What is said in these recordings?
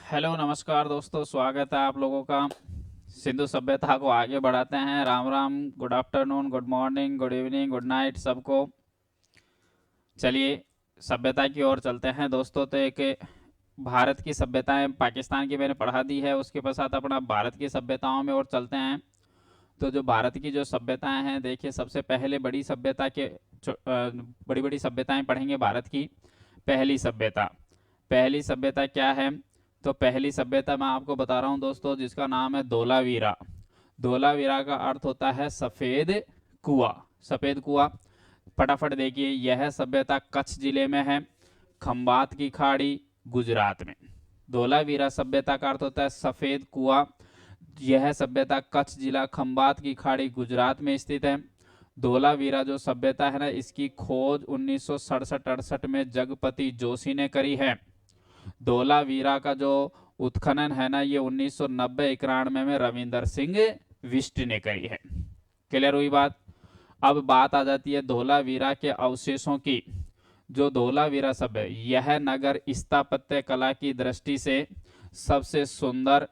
Hello नमस्कार दोस्तों, स्वागत है आप लोगों का। सिंधु सभ्यता को आगे बढ़ाते हैं। Ram Ram, good afternoon, good morning, good evening, good night सबको। चलिए सभ्यता की ओर चलते हैं दोस्तों। तो एक भारत की सभ्यताएं पाकिस्तान की मैंने पढ़ा दी है, उसके पश्चात अपना भारत की सभ्यताओं में और चलते हैं। तो जो भारत की जो सभ्यताएं हैं, देखिए सबसे पहले बड़ी सभ्यता के बड़ी बड़ी सभ्यताएं पढ़ेंगे भारत की। पहली सभ्यता, पहली सभ्यता क्या है? तो पहली सभ्यता मैं आपको बता रहा हूं दोस्तों, जिसका नाम है धोलावीरा। धोलावीरा का अर्थ होता है सफेद कुआं। सफेद कुआं, फटाफट देखिए, यह सभ्यता कच्छ जिले में है, खंबात की खाड़ी, गुजरात में। धोलावीरा सभ्यता का अर्थ होता है सफेद कुआं। यह सभ्यता कच्छ जिला, खंबात की खाड़ी, गुजरात में स्थित है। धोलावीरा जो सभ्यता है ना, इसकी खोज 1967-68 में जगपति जोशी ने करी है। धोलावीरा का जो उत्खनन है ना, ये 1990-91 में रविंदर सिंह बिष्ट ने करी है। क्लियर हुई बात? अब बात आ जाती है धोलावीरा के अवशेषों की। जो धोलावीरा सभ्य, यह नगर स्थापत्य कला की दृष्टि से सबसे सुंदर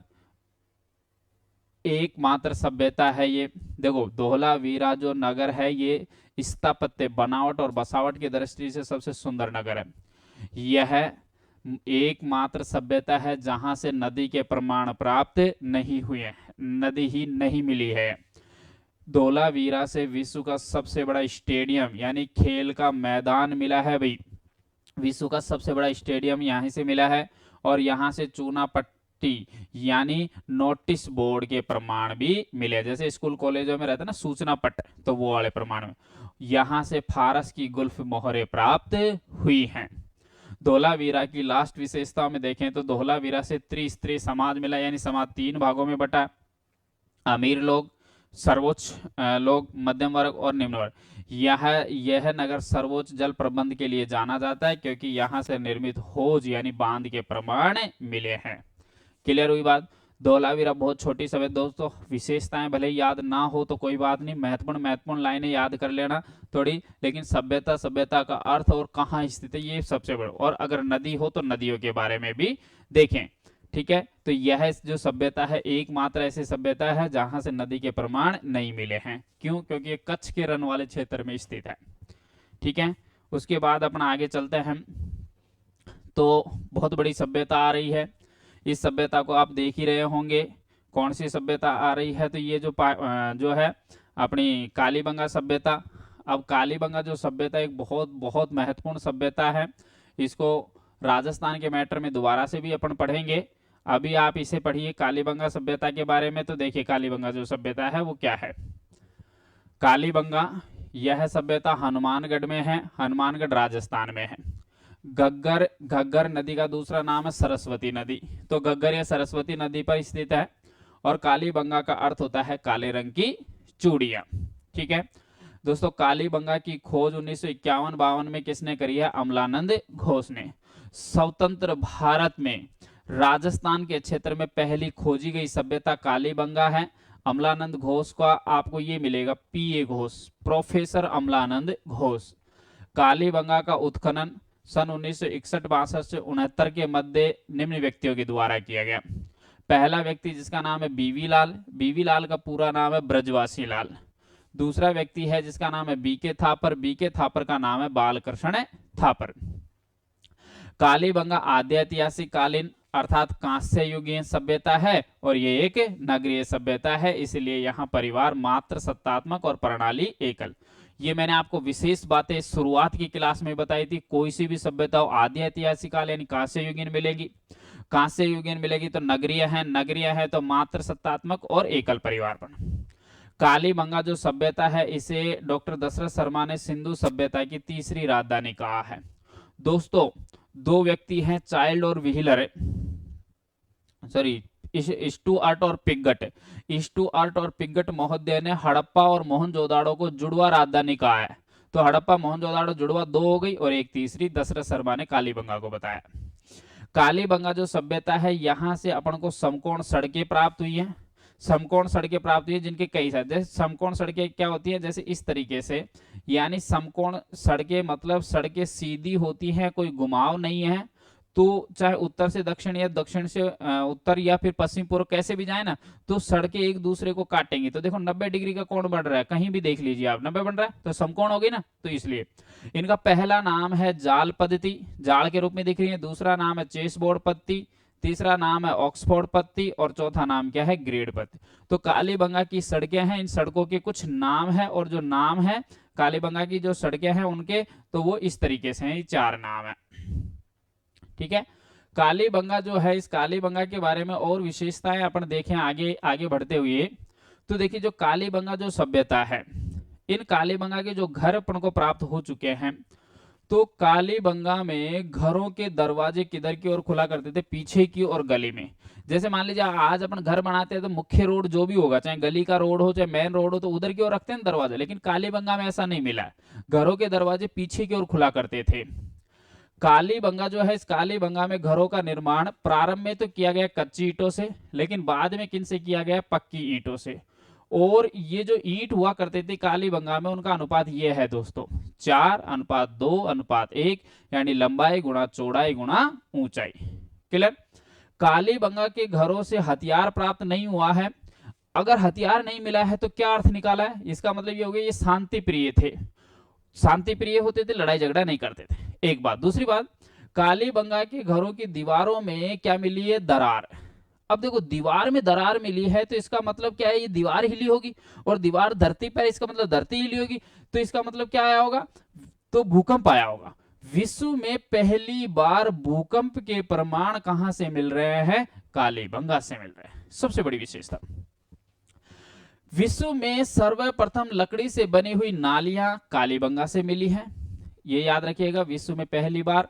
एकमात्र सभ्यता है ये। देखो, धोलावीरा जो नगर है, ये स्थापत्य, बनावट और बसावट की दृष्टि से सबसे सुंदर नगर है। यह एकमात्र सभ्यता है जहां से नदी के प्रमाण प्राप्त नहीं हुए हैं, नदी ही नहीं मिली है। धोलावीरा से विश्व का सबसे बड़ा स्टेडियम यानी खेल का मैदान मिला है भाई। विश्व का सबसे बड़ा स्टेडियम यहीं से मिला है। और यहां से चूना पट्टी यानी नोटिस बोर्ड के प्रमाण भी मिले। जैसे स्कूल कॉलेजों में रहता है ना सूचना पट, तो वो वाले प्रमाण में यहां से फारस की गुल्फ मोहरें प्राप्त हुई हैं। धोलावीरा की लास्ट विशेषता में देखें तो धोलावीरा से त्रिस्तरीय समाज मिला, यानी समाज 3 भागों में बटा। अमीर लोग, सर्वोच्च लोग, मध्यम वर्ग और निम्न वर्ग। यह नगर सर्वोच्च जल प्रबंध के लिए जाना जाता है, क्योंकि यहां से निर्मित हौज यानी बांध के प्रमाण मिले हैं। क्लियर हुई बात? धोलावीरा बहुत छोटी सभ्यता दोस्तों, विशेषताएं भले याद ना हो तो कोई बात नहीं, महत्वपूर्ण महत्वपूर्ण लाइनें याद कर लेना थोड़ी। लेकिन सभ्यता, सभ्यता का अर्थ और कहाँ स्थित है, ये सबसे बड़ा। और अगर नदी हो तो नदियों के बारे में भी देखें। ठीक है, तो यह जो सभ्यता है एकमात्र ऐसी सभ्यता है जहां से नदी के प्रमाण नहीं मिले हैं। क्यों? क्योंकि ये कच्छ के रण वाले क्षेत्र में स्थित है। ठीक है, उसके बाद अपना आगे चलते हैं। तो बहुत बड़ी सभ्यता आ रही है, इस सभ्यता को आप देख ही रहे होंगे। कौन सी सभ्यता आ रही है? तो ये जो है अपनी कालीबंगा सभ्यता। अब कालीबंगा जो सभ्यता एक बहुत बहुत महत्वपूर्ण सभ्यता है। इसको राजस्थान के मैटर में दोबारा से भी अपन पढ़ेंगे। अभी आप इसे पढ़िए कालीबंगा सभ्यता के बारे में। तो देखिए कालीबंगा जो सभ्यता है वो क्या है। कालीबंगा, यह सभ्यता हनुमानगढ़ में है, हनुमानगढ़ राजस्थान में है। घग्गर, घग्गर नदी का दूसरा नाम है सरस्वती नदी। तो घग्गर या सरस्वती नदी पर स्थित है। और कालीबंगा का अर्थ होता है काले रंग की चूड़ियां। ठीक है दोस्तों, कालीबंगा की खोज 1951-52 में किसने करी है? अमलानंद घोष ने। स्वतंत्र भारत में राजस्थान के क्षेत्र में पहली खोजी गई सभ्यता कालीबंगा है। अमलानंद घोष का आपको ये मिलेगा पीए घोष, प्रोफेसर अमलानंद घोष। कालीबंगा का उत्खनन सन 1961-62 से 69 के मध्य निम्न व्यक्तियों के द्वारा किया गया। पहला व्यक्ति जिसका नाम है बीवी लाल, बीवी लाल का पूरा नाम है ब्रजवासी लाल। दूसरा व्यक्ति है जिसका नाम है बीके थापर, बीके थापर का नाम है बालकृष्ण थापर। कालीबंगा आद्य ऐतिहासिक कालीन अर्थात कांस्य युगीय सभ्यता है और ये एक नगरीय सभ्यता है, इसलिए यहाँ परिवार मात्र, सत्तात्मक और प्रणाली एकल। ये मैंने आपको विशेष बातें शुरुआत की क्लास में बताई थी। कोई सी भी सभ्यता हो आद्य ऐतिहासिक काल यानी कांस्य युगीन मिलेगी, कांस्य युगीन मिलेगी तो नगरीय है, नगरीय है तो मात्र, सत्तात्मक और एकल परिवार पर। कालीबंगा जो सभ्यता है इसे डॉक्टर दशरथ शर्मा ने सिंधु सभ्यता की तीसरी राजधानी कहा है। दोस्तों, दो व्यक्ति हैं चाइल्ड और व्हीलर, सॉरी स्टुअर्ट और पिगट। स्टुअर्ट और पिगट महोदय ने हड़प्पा और मोहनजोदाड़ो को जुड़वा राजधानी कहा है। तो हड़प्पा मोहनजोदाड़ो जुड़वा 2 हो गई और एक तीसरी दशरथ शर्मा ने कालीबंगा को बताया। कालीबंगा जो सभ्यता है यहां से अपन को समकोण सड़कें प्राप्त हुई हैं। समकोण सड़कें प्राप्त हुई है जिनके कई सारे, जैसे समकोण सड़कें क्या होती हैं, जैसे इस तरीके से, यानी समकोण सड़कें मतलब सड़कें सीधी होती हैं, कोई घुमाव नहीं है। तो चाहे उत्तर से दक्षिण या दक्षिण से उत्तर या फिर पश्चिम पूर्व कैसे भी जाए ना, तो सड़कें एक दूसरे को काटेंगी। तो देखो 90 डिग्री का कोण बन रहा है, कहीं भी देख लीजिए आप 90 बन रहा है, तो समकोण होगी ना। तो इसलिए इनका पहला नाम है जाल पद्धति, जाल के रूप में दिख रही है। दूसरा नाम है चेसबोर्ड पद्धति, तीसरा नाम है ऑक्सफोर्ड पद्धति और चौथा नाम क्या है, ग्रेड पद्धति। तो कालीबंगा की सड़कें हैं, इन सड़कों के कुछ नाम है, और जो नाम है कालीबंगा की जो सड़कें हैं उनके, तो वो इस तरीके से हैं, ये 4 नाम है। ठीक है, कालीबंगा जो है, इस कालीबंगा के बारे में और विशेषताएं अपन देखें आगे आगे बढ़ते हुए। तो देखिए जो कालीबंगा जो सभ्यता है, इन कालीबंगा के जो घर अपन को प्राप्त हो चुके हैं, तो कालीबंगा में घरों के दरवाजे किधर की ओर खुला करते थे, पीछे की ओर गली में। जैसे मान लीजिए आज अपन घर बनाते हैं तो मुख्य रोड जो भी होगा, चाहे गली का रोड हो चाहे मेन रोड हो, तो उधर की ओर रखते हैं दरवाजा। लेकिन कालीबंगा में ऐसा नहीं मिला, घरों के दरवाजे पीछे की ओर खुला करते थे। कालीबंगा जो है, इस कालीबंगा में घरों का निर्माण प्रारंभ में तो किया गया कच्ची ईंटों से, लेकिन बाद में किन से किया गया, पक्की ईंटों से। और ये जो ईंट हुआ करते थे कालीबंगा में, उनका अनुपात ये है दोस्तों, 4:2:1, यानी लंबाई गुणा चौड़ाई गुणा ऊंचाई। क्लियर। कालीबंगा के घरों से हथियार प्राप्त नहीं हुआ है। अगर हथियार नहीं मिला है तो क्या अर्थ निकाला है, इसका मतलब ये हो गया ये शांति प्रिय थे, शांति प्रिय होते थे, लड़ाई झगड़ा नहीं करते थे। एक बात। दूसरी बात, कालीबंगा के घरों की दीवारों में क्या मिली है, दरार। अब देखो दीवार में दरार मिली है तो इसका मतलब क्या है, ये दीवार हिली होगी, और दीवार धरती पर, इसका मतलब धरती हिली होगी, तो इसका मतलब क्या आया होगा, तो भूकंप आया होगा। विश्व में पहली बार भूकंप के प्रमाण कहां से मिल रहे हैं, कालीबंगा से मिल रहे हैं। सबसे बड़ी विशेषता, विश्व में सर्वप्रथम लकड़ी से बनी हुई नालियां कालीबंगा से मिली हैं, ये याद रखिएगा। विश्व में पहली बार,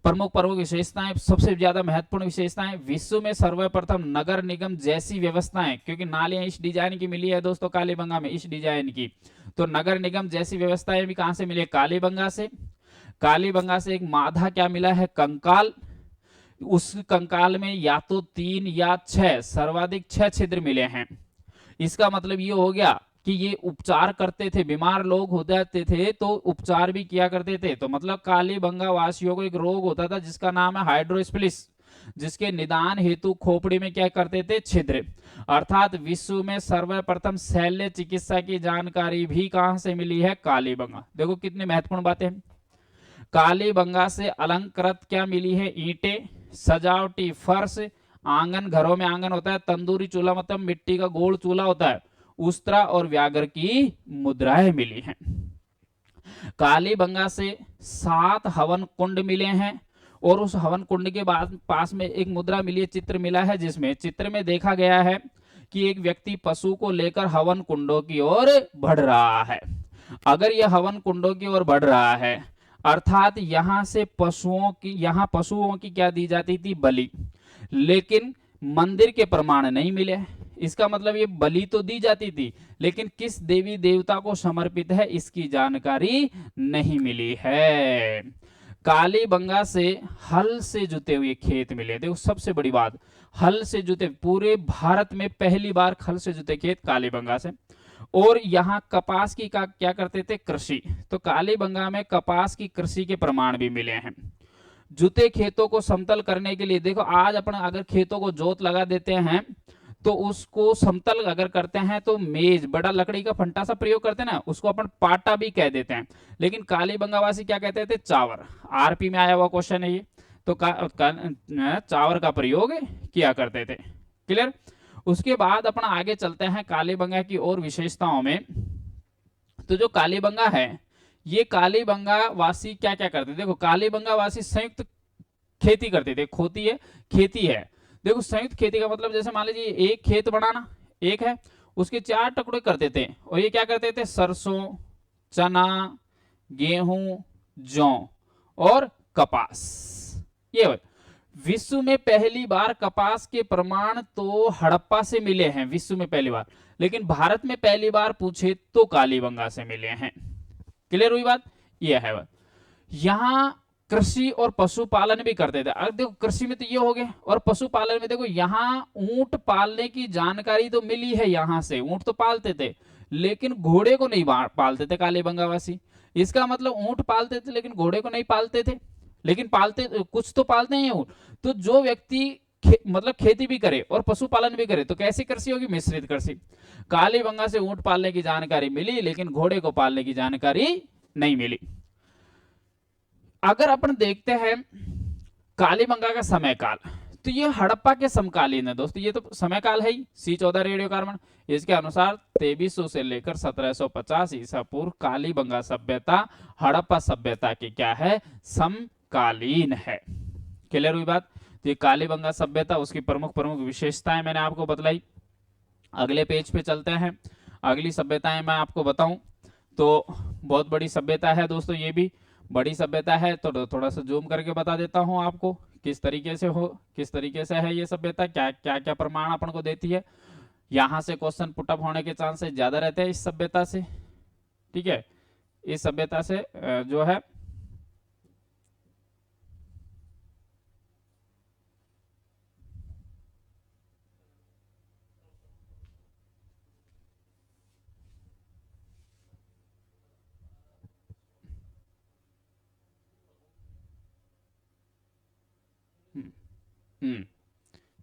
प्रमुख विशेषताएं, सबसे ज्यादा महत्वपूर्ण विशेषताएं, विश्व में सर्वप्रथम नगर निगम जैसी व्यवस्थाएं, क्योंकि नालियां इस डिजाइन की मिली है दोस्तों कालीबंगा में, इस डिजाइन की, तो नगर निगम जैसी व्यवस्थाएं भी कहां से मिली है, कालीबंगा से। कालीबंगा से एक माधा क्या मिला है, कंकाल। उस कंकाल में या तो 3 या 6, सर्वाधिक 6 छिद्र मिले हैं। इसका मतलब ये हो गया कि ये उपचार करते थे, बीमार लोग हो जाते थे तो उपचार भी किया करते थे। तो मतलब कालीबंगा वासियों को एक रोग होता था जिसका नाम है हाइड्रोस्पिलिस, जिसके निदान हेतु खोपड़ी में क्या करते थे, छिद्र। अर्थात विश्व में सर्वप्रथम शल्य चिकित्सा की जानकारी भी कहां से मिली है, कालीबंगा। देखो कितनी महत्वपूर्ण बातें हैं। कालीबंगा से अलंकृत क्या मिली है, ईंटें, सजावटी फर्श, आंगन, घरों में आंगन होता है, तंदूरी चूल्हा मतलब मिट्टी का गोल चूल्हा होता है, उस्त्रा और व्याघ्र की मुद्राएं मिली हैं। कालीबंगा से 7 हवन कुंड मिले हैं, और उस हवन कुंड के बाद पास में एक मुद्रा मिली है, चित्र मिला है, जिसमें चित्र में देखा गया है कि एक व्यक्ति पशु को लेकर हवन कुंडों की ओर बढ़ रहा है। अगर यह हवन कुंडों की ओर बढ़ रहा है, अर्थात यहां से पशुओं की क्या दी जाती थी, बलि, लेकिन मंदिर के प्रमाण नहीं मिले। इसका मतलब ये बलि तो दी जाती थी, लेकिन किस देवी देवता को समर्पित है इसकी जानकारी नहीं मिली है। कालीबंगा से हल से जुते हुए खेत मिले। देखो सबसे बड़ी बात, हल से जुते, पूरे भारत में पहली बार हल से जुते खेत कालीबंगा से। और यहाँ कपास की क्या करते थे, कृषि। तो कालीबंगा में कपास की कृषि के प्रमाण भी मिले हैं। जुते खेतों को समतल करने के लिए, देखो आज अपन अगर खेतों को जोत लगा देते हैं तो उसको समतल अगर करते हैं तो मेज, बड़ा लकड़ी का फंटा सा प्रयोग करते हैं ना, उसको अपन पाटा भी कह देते हैं। लेकिन कालीबंगा वासी क्या कहते थे, चावर। आरपी में आया हुआ क्वेश्चन है ये, तो चावर का प्रयोग किया करते थे। क्लियर। उसके बाद अपन आगे चलते हैं कालीबंगा की और विशेषताओं में। तो जो कालीबंगा है, ये कालीबंगा वासी क्या क्या करते थे, देखो कालीबंगा वासी संयुक्त खेती करते थे। खोती है, खेती है। देखो संयुक्त खेती का मतलब, जैसे मान लीजिए एक खेत बनाना, एक है, उसके 4 टुकड़े करते थे, और ये क्या करते थे, सरसों, चना, गेहूं, जौ और कपास। ये विश्व में पहली बार कपास के प्रमाण तो हड़प्पा से मिले हैं, विश्व में पहली बार, लेकिन भारत में पहली बार पूछे तो कालीबंगा से मिले हैं। क्लियर हुई बात, ये है बात। यहां कृषि और पशुपालन भी करते थे। अब देखो कृषि में तो ये हो गए, और पशुपालन में देखो यहाँ ऊंट पालने की जानकारी तो मिली है, यहां से ऊंट तो पालते थे, लेकिन घोड़े को नहीं पालते थे कालीबंगा वासी। इसका मतलब ऊंट पालते थे लेकिन घोड़े को नहीं पालते थे। लेकिन पालते कुछ तो पालते हैं ऊँट। तो जो व्यक्ति मतलब खेती भी करे और पशुपालन भी करे तो कैसी कृषि होगी? मिश्रित कृषि। कालीबंगा से ऊँट पालने की जानकारी मिली, लेकिन घोड़े को पालने की जानकारी नहीं मिली। अगर अपन देखते हैं कालीबंगा का समय काल, तो ये हड़प्पा के समकालीन है दोस्तों, ये तो समय काल है ही। C14 रेडियो कार्बन, इसके अनुसार 2300 से लेकर 1750 ईसा पूर्व कालीबंगा सभ्यता हड़प्पा सभ्यता की क्या है? समकालीन है। क्लियर हुई बात? तो ये कालीबंगा सभ्यता, उसकी प्रमुख प्रमुख विशेषताएं मैंने आपको बतलाई। अगले पेज पे चलते हैं, अगली सभ्यताएं मैं आपको बताऊं तो बहुत बड़ी सभ्यता है दोस्तों, ये भी बड़ी सभ्यता है। तो थोड़ा सा जूम करके बता देता हूं आपको किस तरीके से है ये सभ्यता, क्या क्या क्या प्रमाण अपन को देती है। यहां से क्वेश्चन पुटअप होने के चांसेस ज्यादा रहते हैं इस सभ्यता से, ठीक है। इस सभ्यता से जो है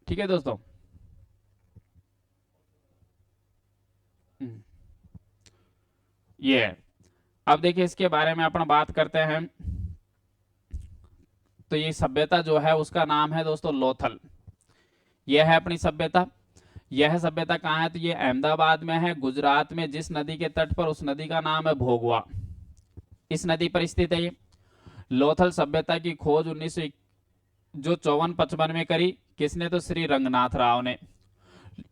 ठीक है दोस्तों। ये अब देखिए इसके बारे में अपन बात करते हैं। तो ये सभ्यता जो है उसका नाम है दोस्तों लोथल। यह है अपनी सभ्यता। यह सभ्यता कहाँ है? तो ये अहमदाबाद में है, गुजरात में। जिस नदी के तट पर, उस नदी का नाम है भोगवा। इस नदी पर स्थित है ये। लोथल सभ्यता की खोज 19 जो 54-55 में करी। किसने? तो श्री रंगनाथ राव ने।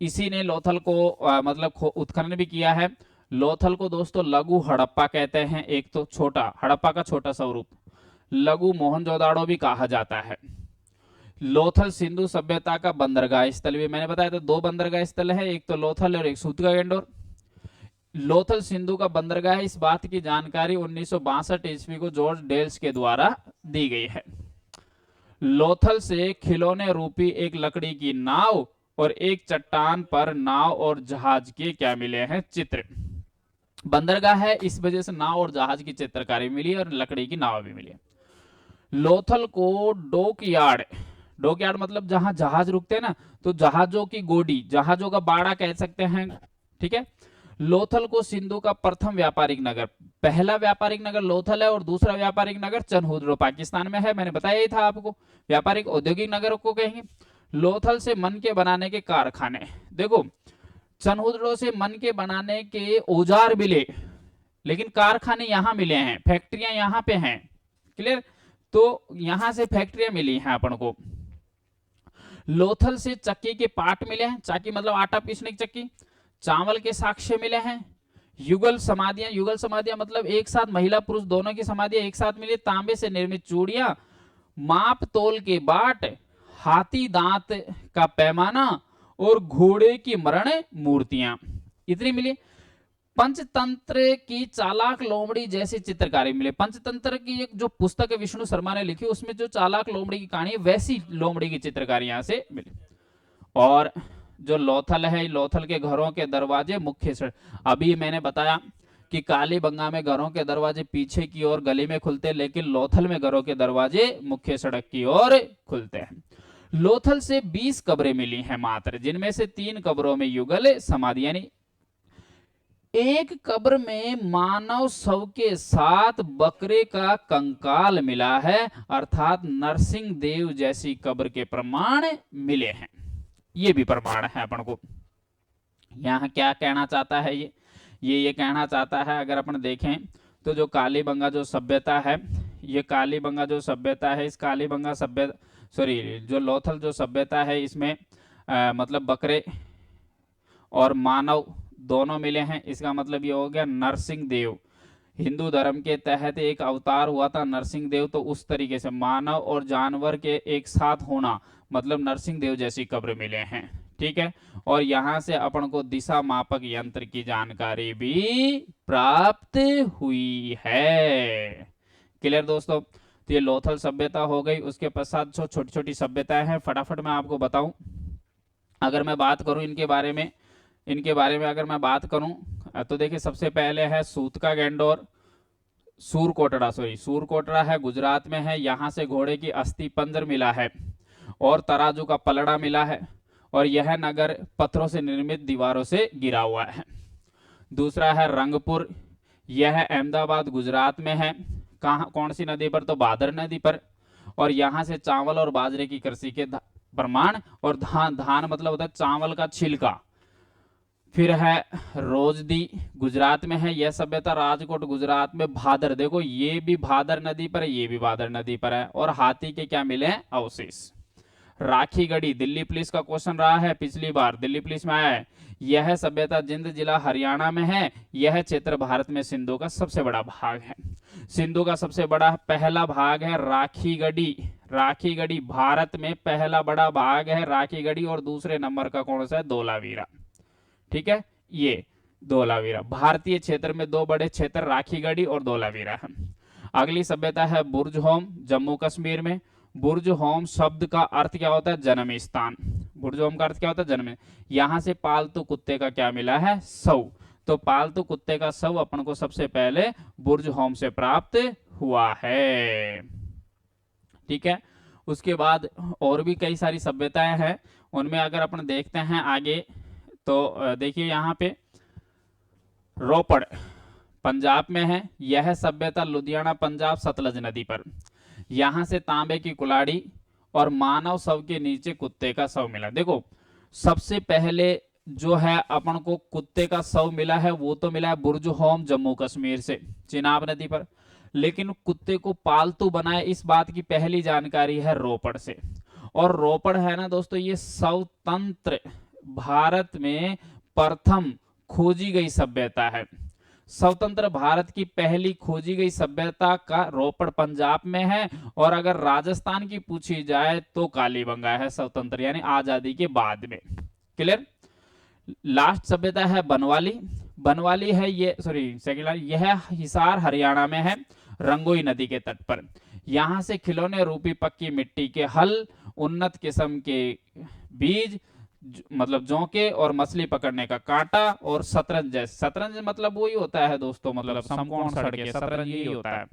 इसी ने लोथल को मतलब उत्खनन भी किया है। लोथल को दोस्तों लघु हड़प्पा कहते हैं। एक तो छोटा हड़प्पा का छोटा स्वरूप, लघु मोहनजोदाड़ो भी कहा जाता है। लोथल सिंधु सभ्यता का बंदरगाह स्थल भी, मैंने बताया था 2 बंदरगाह स्थल है, एक तो लोथल और एक सूतका गेंडोर। लोथल सिंधु का बंदरगाह, इस बात की जानकारी 1962 ईस्वी को जॉर्ज डेल्स के द्वारा दी गई है। लोथल से खिलौने रूपी एक लकड़ी की नाव और एक चट्टान पर नाव और जहाज के क्या मिले हैं? चित्र। बंदरगाह है, इस वजह से नाव और जहाज की चित्रकारी मिली और लकड़ी की नाव भी मिली। लोथल को डॉकयार्ड, डॉकयार्ड मतलब जहां जहाज रुकते हैं ना, तो जहाजों की गोडी, जहाजों का बाड़ा कह सकते हैं, ठीक है। लोथल को सिंधु का प्रथम व्यापारिक नगर, पहला व्यापारिक नगर लोथल है और दूसरा व्यापारिक नगर चनहुद्रो पाकिस्तान में है। मैंने बताया ही था आपको, व्यापारिक औद्योगिक नगर को कहेंगे। लोथल से मन के बनाने के कारखाने, देखो चनहुद्रो से मन के बनाने के औजार मिले, लेकिन कारखाने यहां मिले हैं, फैक्ट्रियां यहां पे हैं। क्लियर? तो यहां से फैक्ट्रियां मिली हैं अपन को। लोथल से चक्की के पार्ट मिले हैं, चाकी मतलब आटा पीसने की चक्की। चावल के साक्ष्य मिले हैं। युगल समाधियां, युगल समाधियां मतलब एक साथ महिला पुरुष दोनों की समाधियां एक साथ मिली। तांबे से निर्मित चूड़ियां, माप तोल के बाट, हाथी दांत का पैमाना और घोड़े की मरण मूर्तियां, इतनी मिली। पंचतंत्र की चालाक लोमड़ी जैसी चित्रकारी मिले। पंचतंत्र की एक जो पुस्तक है विष्णु शर्मा ने लिखी, उसमें जो चालाक लोमड़ी की कहानी है, वैसी लोमड़ी की चित्रकारी यहां से मिली। और जो लोथल है, लोथल के घरों के दरवाजे मुख्य सड़क, अभी मैंने बताया कि कालीबंगा में घरों के दरवाजे पीछे की ओर गली में खुलते, लेकिन लोथल में घरों के दरवाजे मुख्य सड़क की ओर खुलते हैं। लोथल से 20 कब्रें मिली हैं मात्र, जिनमें से 3 कब्रों में युगल समाधि, यानी एक कब्र में मानव शव के साथ बकरे का कंकाल मिला है, अर्थात नरसिंह देव जैसी कब्र के प्रमाण मिले हैं। ये भी प्रमाण है अपन को। यहाँ क्या कहना चाहता है ये कहना चाहता है, अगर अपन देखें तो जो कालीबंगा जो सभ्यता है, ये कालीबंगा जो सभ्यता है, इस कालीबंगा सभ्यता सॉरी जो लोथल जो सभ्यता है, इसमें मतलब बकरे और मानव दोनों मिले हैं। इसका मतलब ये हो गया नरसिंह देव, हिंदू धर्म के तहत एक अवतार हुआ था नरसिंह देव, तो उस तरीके से मानव और जानवर के एक साथ होना, मतलब नरसिंह देव जैसी कब्र मिले हैं, ठीक है। और यहां से अपन को दिशा मापक यंत्र की जानकारी भी प्राप्त हुई है। क्लियर दोस्तों? तो ये लोथल सभ्यता हो गई। उसके पश्चात जो छोटी छोटी सभ्यताएं हैं, फटाफट मैं आपको बताऊं। अगर मैं बात करूं इनके बारे में अगर मैं बात करूं तो देखिए सबसे पहले है सूतका गेंडोर। सूरकोटड़ा है, गुजरात में है। यहाँ से घोड़े की अस्थि पंजर मिला है और तराजू का पलड़ा मिला है, और यह नगर पत्थरों से निर्मित दीवारों से घिरा हुआ है। दूसरा है रंगपुर, यह अहमदाबाद गुजरात में है। कहाँ, कौन सी नदी पर? तो भादर नदी पर। और यहाँ से चावल और बाजरे की कृषि के प्रमाण, और धान मतलब होता है चावल का छिलका। फिर है रोजदी, गुजरात में है। यह सभ्यता राजकोट गुजरात में, भादर, देखो ये भी भादर नदी पर है, ये भी भादर नदी पर है। और हाथी के क्या मिले हैं? अवशेष। राखीगढ़ी, दिल्ली पुलिस का क्वेश्चन रहा है पिछली बार, दिल्ली पुलिस में आया है। यह सभ्यता जिंद जिला हरियाणा में है। यह क्षेत्र भारत में सिंधु का सबसे बड़ा भाग है। सिंधु का सबसे बड़ा पहला भाग है राखीगढ़ी। राखीगढ़ी भारत में पहला बड़ा भाग है राखीगढ़ी, और दूसरे नंबर का कौन सा है? धोलावीरा। ठीक है, ये धोलावीरा। भारतीय क्षेत्र में दो बड़े क्षेत्र राखीगढ़ी और धोलावीरा है। अगली सभ्यता है बुर्ज होम, जम्मू कश्मीर में। बुर्ज होम शब्द का अर्थ क्या होता है? जन्म स्थान। बुर्ज होम का अर्थ क्या होता है? जन्म। यहां से पालतू कुत्ते का क्या मिला है? शव। तो पालतू कुत्ते का शव अपन को सबसे पहले बुर्ज होम से प्राप्त हुआ है। ठीक है, उसके बाद और भी कई सारी सभ्यताएं हैं, उनमें अगर अपन देखते हैं आगे तो देखिए यहाँ पे रोपड़ पंजाब में है। यह सभ्यता लुधियाना पंजाब सतलज नदी पर। यहां से तांबे की कुल्हाड़ी और मानव शव के नीचे कुत्ते का शव मिला। देखो सबसे पहले जो है अपन को कुत्ते का शव मिला है वो तो मिला है बुर्ज होम जम्मू कश्मीर से, चिनाब नदी पर। लेकिन कुत्ते को पालतू बनाए इस बात की पहली जानकारी है रोपड़ से। और रोपड़ है ना दोस्तों, ये स्वतंत्र भारत में प्रथम खोजी गई सभ्यता है। स्वतंत्र भारत की पहली खोजी गई सभ्यता का रोपड़ पंजाब में है। और अगर राजस्थान की पूछी जाए तो कालीबंगा है स्वतंत्र, यानी आजादी के बाद में। क्लियर। लास्ट सभ्यता है बनवाली। बनवाली है ये, सॉरी सेकंड, यह हिसार हरियाणा में है, रंगोई नदी के तट पर। यहां से खिलौने रूपी पक्की मिट्टी के हल, उन्नत किस्म के बीज, मतलब जोंके और मछली पकड़ने का कांटा, और शतरंज। शतरंज मतलब वही होता है दोस्तों, मतलब समकोण सड़कें, शतरंज यही होता है,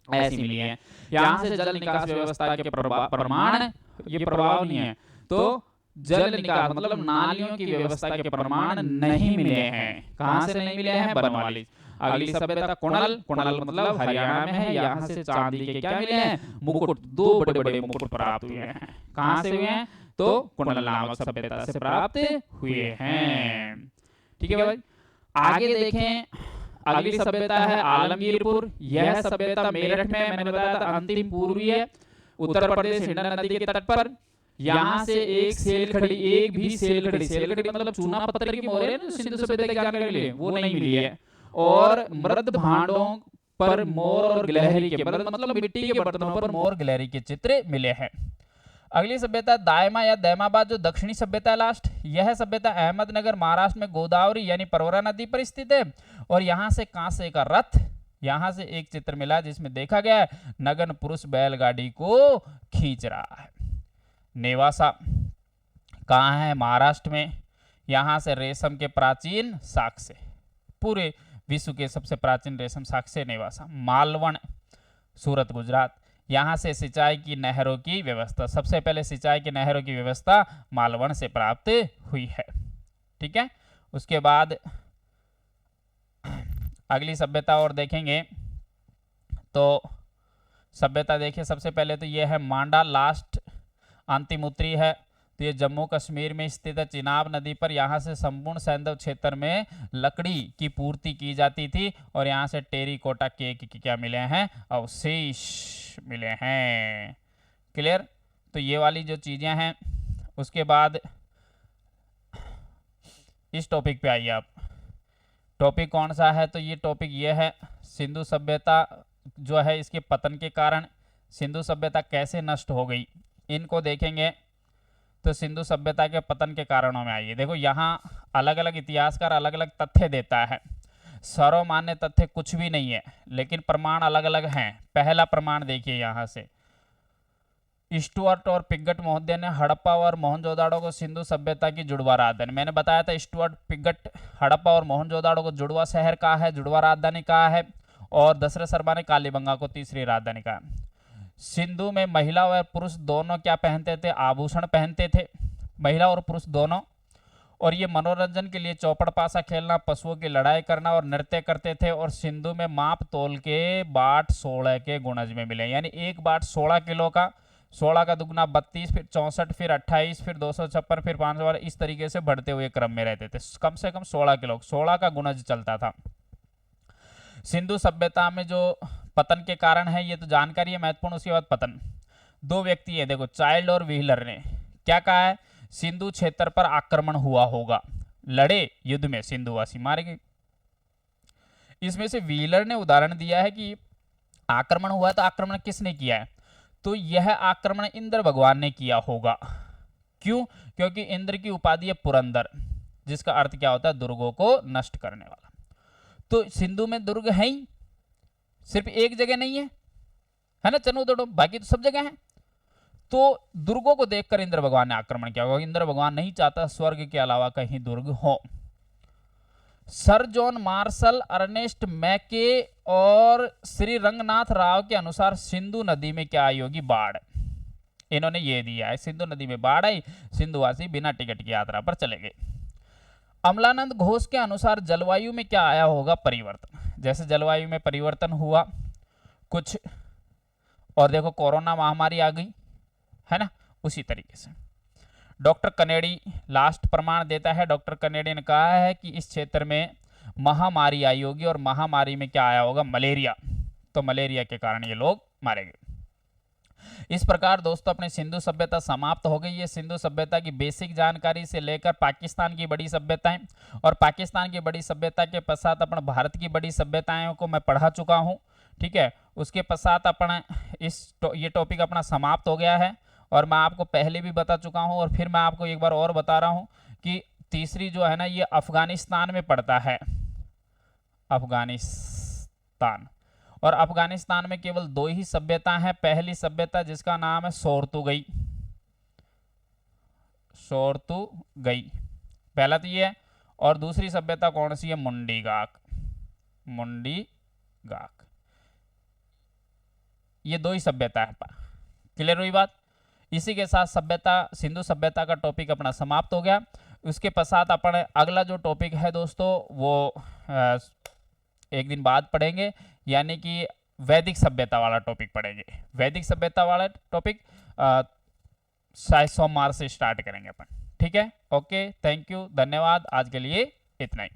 ऐसी मिली है। यहाँ से जल निकास व्यवस्था के प्रमाण, ये प्रभाव नहीं है, तो जल निकास मतलब नालियों की व्यवस्था के प्रमाण नहीं मिले हैं। कहां से नहीं मिले हैं? बनवाली। अगली सभ्यता कुणल। कुणल मतलब हरियाणा में है। यहाँ से चांदी के क्या मिले हैं? मुकुट, दो बड़े बड़े मुकुट प्राप्त हुए हैं। कहां से हुए हैं? तो कुणल नामक सभ्यता से प्राप्त हुए हैं। ठीक है भाई, आगे देखें। अगली सभ्यता है आलमगीरपुर। यह सभ्यता मेरठ में, मैंने बताया था अंतिम पूर्वी है, उत्तर प्रदेश हिंडन नदी के तट पर। यहाँ से एक सेल खड़ी, एक भी सेल खड़ी, सेल खड़ी मतलब चूना पत्थर की मोहर है ना सिंधु सभ्यता की जानकारी के लिए, वो नहीं मिली है। और मृद भांडों पर मोर और गिलहरी के, मतलब मिट्टी के बर्तनों पर मोर गिलहरी के चित्र मिले हैं। अगली सभ्यता दायमा या दैमाबाद, जो दक्षिणी सभ्यता है लास्ट। यह सभ्यता अहमदनगर महाराष्ट्र में गोदावरी यानी परवरा नदी पर स्थित है। और यहाँ से कांसे का रथ, यहाँ से एक चित्र मिला जिसमें देखा गया है नगन पुरुष बैलगाड़ी को खींच रहा है। नेवासा कहाँ है? महाराष्ट्र में। यहाँ से रेशम के प्राचीन साक्ष्य, पूरे विश्व के सबसे प्राचीन रेशम साक्ष्य नेवासा। मालवण सूरत गुजरात। यहाँ से सिंचाई की नहरों की व्यवस्था, सबसे पहले सिंचाई की नहरों की व्यवस्था मालवण से प्राप्त हुई है। ठीक है, उसके बाद अगली सभ्यता और देखेंगे तो सभ्यता देखिए, सबसे पहले तो यह है मांडा, लास्ट अंतिम उत्तरी है। तो ये जम्मू कश्मीर में स्थित है, चिनाब नदी पर। यहाँ से संपूर्ण सैंधव क्षेत्र में लकड़ी की पूर्ति की जाती थी। और यहाँ से टेरिकोटा केक की क्या मिले हैं? अवशेष मिले हैं। क्लियर। तो ये वाली जो चीजें हैं, उसके बाद इस टॉपिक पे आइए आप। टॉपिक कौन सा है? तो ये टॉपिक ये है सिंधु सभ्यता जो है, इसके पतन के कारण सिंधु सभ्यता कैसे नष्ट हो गई, इनको देखेंगे। तो सिंधु सभ्यता के पतन के कारणों में आइए। देखो यहाँ अलग अलग इतिहासकार अलग अलग तथ्य देता है। सर्वमान्य तथ्य कुछ भी नहीं है, लेकिन प्रमाण अलग अलग हैं। पहला प्रमाण देखिए, यहाँ से स्टुअर्ट और पिगट महोदय ने हड़प्पा और मोहनजोदाड़ो को सिंधु सभ्यता की जुड़वा राजधानी, मैंने बताया था स्टुअर्ट, पिगट, हड़प्पा और मोहनजोदाड़ो को जुड़वा शहर कहा है, जुड़वा राजधानी कहा है। और दशरथ शर्मा ने कालीबंगा को तीसरी राजधानी कहा। सिंधु में महिला और पुरुष दोनों क्या पहनते थे, आभूषण पहनते थे, महिला और पुरुष दोनों। और ये मनोरंजन के लिए चौपड़ पासा खेलना, पशुओं की लड़ाई करना और नृत्य करते थे। और सिंधु में माप तोल के बाट 16 के गुणज में मिले, यानी एक बाट 16 किलो का, 16 का दुगना 32, फिर 64, फिर 28, फिर 256, फिर 500, इस तरीके से बढ़ते हुए क्रम में रहते थे। कम से कम 16 किलो, 16 का गुणज चलता था। सिंधु सभ्यता में जो पतन के कारण है, ये तो जानकारी है महत्वपूर्ण। उसके बाद पतन, दो व्यक्ति है, देखो चाइल्ड और व्हीलर ने क्या कहा है, सिंधु क्षेत्र पर आक्रमण हुआ होगा, लड़े युद्ध में सिंधुवासी मारे गए। इसमें से व्हीलर ने उदाहरण दिया है कि आक्रमण हुआ, तो आक्रमण किसने किया है, तो यह आक्रमण इंद्र भगवान ने किया होगा। क्यों, क्योंकि इंद्र की उपाधि है पुरंदर, जिसका अर्थ क्या होता है, दुर्गों को नष्ट करने वाला। तो सिंधु में दुर्ग है ही, सिर्फ एक जगह नहीं है ना, चनो दड़ो, बाकी तो सब जगह है। तो दुर्गों को देखकर इंद्र भगवान ने आक्रमण किया होगा। इंद्र भगवान नहीं चाहता स्वर्ग के अलावा कहीं दुर्ग हो। सर जॉन मार्शल, अर्नेस्ट मैके और श्री रंगनाथ राव के अनुसार सिंधु नदी में क्या आई होगी, बाढ़। इन्होंने ये दिया है, सिंधु नदी में बाढ़ आई, सिंधुवासी बिना टिकट की यात्रा पर चले गए। अमलानंद घोष के अनुसार जलवायु में क्या आया होगा, परिवर्तन। जैसे जलवायु में परिवर्तन हुआ कुछ, और देखो कोरोना महामारी आ गई है ना, उसी तरीके से। डॉक्टर कनेडी लास्ट प्रमाण देता है। डॉक्टर कनेडी ने कहा है कि इस क्षेत्र में महामारी आई होगी, और महामारी में क्या आया होगा, मलेरिया। तो मलेरिया के कारण ये लोग मारे गए। इस प्रकार दोस्तों अपनी सिंधु सभ्यता समाप्त हो गई है। सिंधु सभ्यता की बेसिक जानकारी से लेकर पाकिस्तान की बड़ी सभ्यताएं, और पाकिस्तान की बड़ी सभ्यता के पश्चात अपन भारत की बड़ी सभ्यताओं को मैं पढ़ा चुका हूं। ठीक है, उसके पश्चात अपन ये टॉपिक अपना समाप्त हो गया है। और मैं आपको पहले भी बता चुका हूं, और फिर मैं आपको एक बार और बता रहा हूं कि तीसरी जो है ना, ये अफगानिस्तान में पड़ता है, अफगानिस्तान। और अफगानिस्तान में केवल दो ही सभ्यता है। पहली सभ्यता जिसका नाम है सोरतुगई, सोरतुगई पहला तो ये है। और दूसरी सभ्यता कौन सी है, मुंडीगाक, मुंडीगाक। ये दो ही सभ्यता है। क्लियर हुई बात। इसी के साथ सभ्यता, सिंधु सभ्यता का टॉपिक अपना समाप्त हो गया। उसके पश्चात अपन अगला जो टॉपिक है दोस्तों, वो एक दिन बाद पढ़ेंगे, यानी कि वैदिक सभ्यता वाला टॉपिक पढ़ेंगे। वैदिक सभ्यता वाला टॉपिक शायद सोमवार से स्टार्ट करेंगे अपन। ठीक है, ओके, थैंक यू, धन्यवाद। आज के लिए इतना ही।